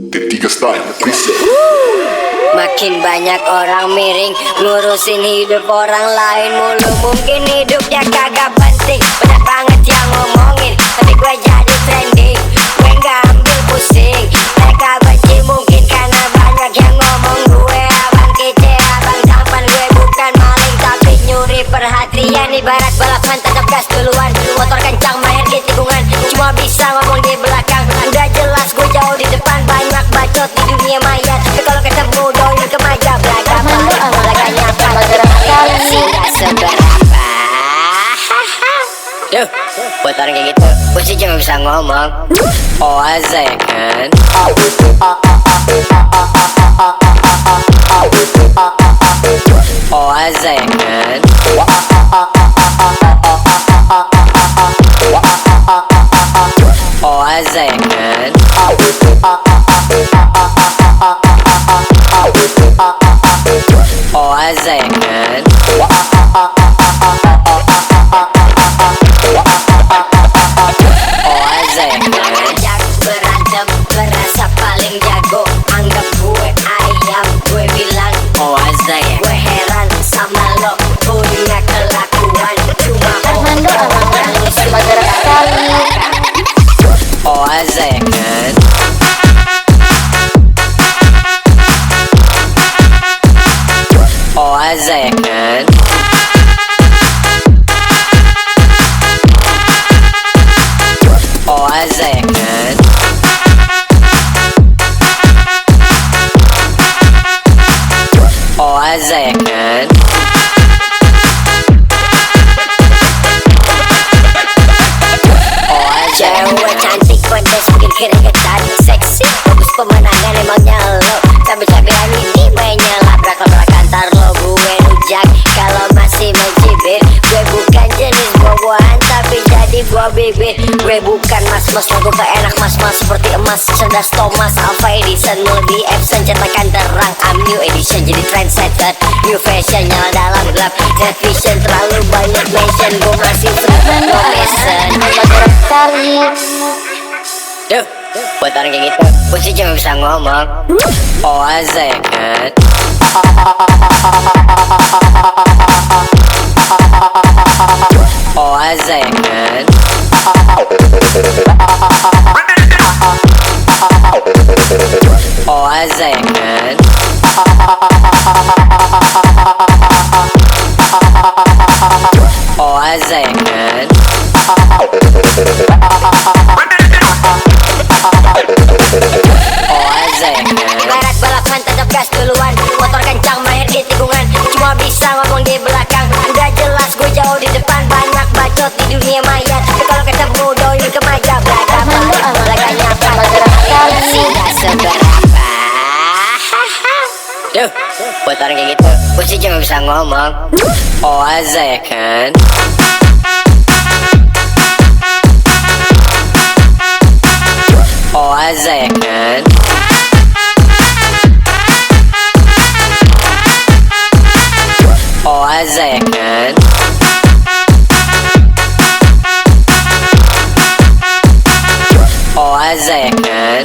Tiga Style bisa. Makin banyak orang miring ngurusin hidup orang lain mulu. Mungkin hidupnya kagak penting, banyak banget yang ngomongin, tapi gue jadi trending. Gue gak ambil pusing, mereka benci mungkin karena banyak yang ngomong. Gue abang kece, abang tampan. Gue bukan maling tapi nyuri perhatian. Ibarat balapan tancap gas duluan, motor kencang main di tikungan. Cuma bisa ngomong di belakang, udah jelas gue jauh di depan. Banyak bacot di dunia maya, tapi kalau ketemu doi kemaja belakang. Belakangnya sih gak seberapa. Duh, buat orang kayak gitu, gue sih cuma bisa ngomong oh aja ya kan. Oh aja ya kan. Oh aja ya kan. Oh aja ya kan. Oh aja ya kan. Berantem berasa paling jago, anggap gue ayam. Gue bilang oh aja ya. Gue heran sama lo punya kelakuan cuma Armando abang sebagai sekali. oh aja ya kan. Oh aja ya kan. Oh aja ya kan. Oh aja ya kan. Oh aja. Cewek cantik pedas bikin keringetan, seksi bagus pemandangan emangnya lo. Tak bisa berani nih mainnya labrak-labrak antar lo. Gue rujak kalau masih mencibir. Gue bukan jenis buah-buahan tapi jadi buah bibir. Gue bukan mas-mas, lagu tak enak mas-mas seperti emas. Cerdas Thomas Alva Edison, Moody Epson cetakan terang. I'm new edition jadi trendsetter, new fashion nyala dalam gelap. Net vision terlalu banyak mention, gue masih free no mission. Sekali. Duh, buat orang kayak gitu, gue sih cuma bisa ngomong oh aja ya kan. Oh aja ya kan. Oh aja ya kan. Oh aja ya kan. Oh aja ya kan. Ibarat balapan tancap gas duluan, motor kencang main di tikungan. Cuma bisa ngomong di belakang, udah jelas gue jauh di depan. Banyak bacot di dunia maya, tapi kalau ketemu doi kemaja belakang. Belakangnya sih gak seberapa. Duh, buat orang kayak gitu, gue sih cuma bisa ngomong oh aja ya kan. Oh aja ya kan. Oh aja ya kan. Oh aja ya kan.